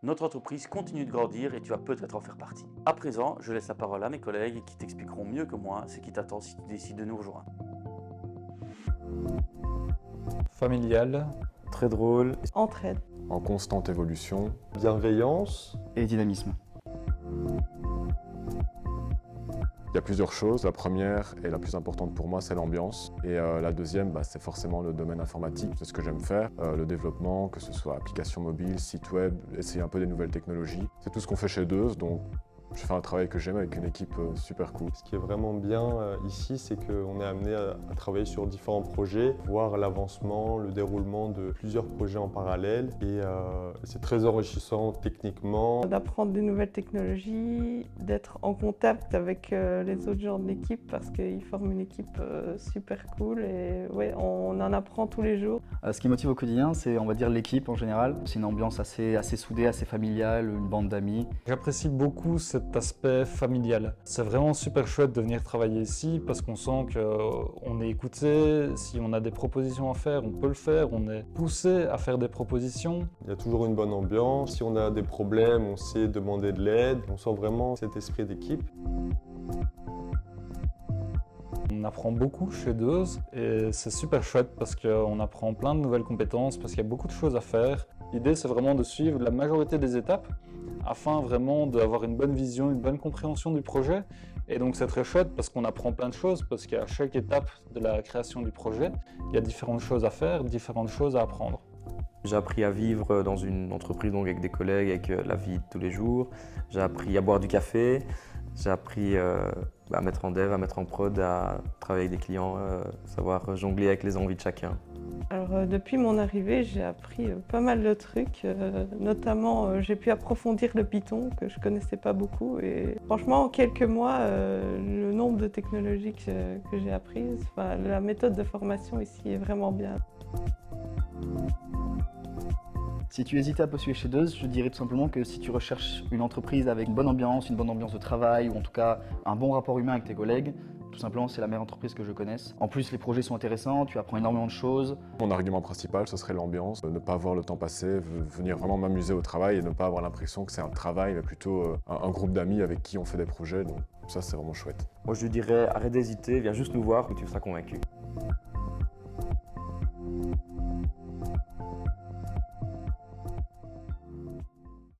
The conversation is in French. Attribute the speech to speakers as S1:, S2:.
S1: Notre entreprise continue de grandir et tu vas peut-être en faire partie. À présent, je laisse la parole à mes collègues qui t'expliqueront mieux que moi ce qui t'attend si tu décides de nous rejoindre.
S2: Familial,
S3: Très drôle,
S4: Entraide.
S5: en constante évolution.
S6: Bienveillance.
S3: et dynamisme.
S5: Il y a plusieurs choses. La première et la plus importante pour moi, c'est l'ambiance. Et la deuxième, c'est forcément le domaine informatique. C'est ce que j'aime faire. Le développement, que ce soit applications mobiles, site web, essayer un peu des nouvelles technologies. C'est tout ce qu'on fait chez Deuze, donc je fais un travail que j'aime avec une équipe super cool.
S6: Ce qui est vraiment bien ici, c'est qu'on est amené à travailler sur différents projets, voir l'avancement, le déroulement de plusieurs projets en parallèle. Et c'est très enrichissant techniquement.
S4: D'apprendre des nouvelles technologies, d'être en contact avec les autres gens de l'équipe parce qu'ils forment une équipe super cool et ouais, on en apprend tous les jours.
S3: Ce qui motive au quotidien, c'est on va dire l'équipe en général. C'est une ambiance assez soudée, assez familiale, une bande d'amis.
S2: j'apprécie beaucoup cet aspect familial. C'est vraiment super chouette de venir travailler ici parce qu'on sent qu'on est écouté, si on a des propositions à faire, on peut le faire, on est poussé à faire des propositions.
S6: Il y a toujours une bonne ambiance. Si on a des problèmes, on sait demander de l'aide. On sent vraiment cet esprit d'équipe.
S2: On apprend beaucoup chez Deuze et c'est super chouette parce qu'on apprend plein de nouvelles compétences, parce qu'il y a beaucoup de choses à faire. L'idée, c'est vraiment de suivre la majorité des étapes afin vraiment d'avoir une bonne vision, une bonne compréhension du projet. Et donc c'est très chouette parce qu'on apprend plein de choses, parce qu'à chaque étape de la création du projet, il y a différentes choses à faire, différentes choses à apprendre.
S3: J'ai appris à vivre dans une entreprise donc avec des collègues, avec la vie de tous les jours. J'ai appris à boire du café. J'ai appris à mettre en dev, à mettre en prod, à travailler avec des clients, savoir jongler avec les envies de chacun.
S4: Alors depuis mon arrivée, j'ai appris pas mal de trucs, notamment j'ai pu approfondir le Python que je connaissais pas beaucoup et franchement en quelques mois, le nombre de technologies que j'ai apprises, la méthode de formation ici est vraiment bien.
S3: Si tu hésites à postuler chez Deuze, je dirais tout simplement que si tu recherches une entreprise avec une bonne ambiance de travail, ou en tout cas un bon rapport humain avec tes collègues, tout simplement c'est la meilleure entreprise que je connaisse. En plus les projets sont intéressants, tu apprends énormément de choses.
S5: Mon argument principal, ce serait l'ambiance. Ne pas voir le temps passer, venir vraiment m'amuser au travail et ne pas avoir l'impression que c'est un travail, mais plutôt un groupe d'amis avec qui on fait des projets. Donc ça, c'est vraiment chouette.
S3: Moi je lui dirais arrête d'hésiter, viens juste nous voir et tu seras convaincu.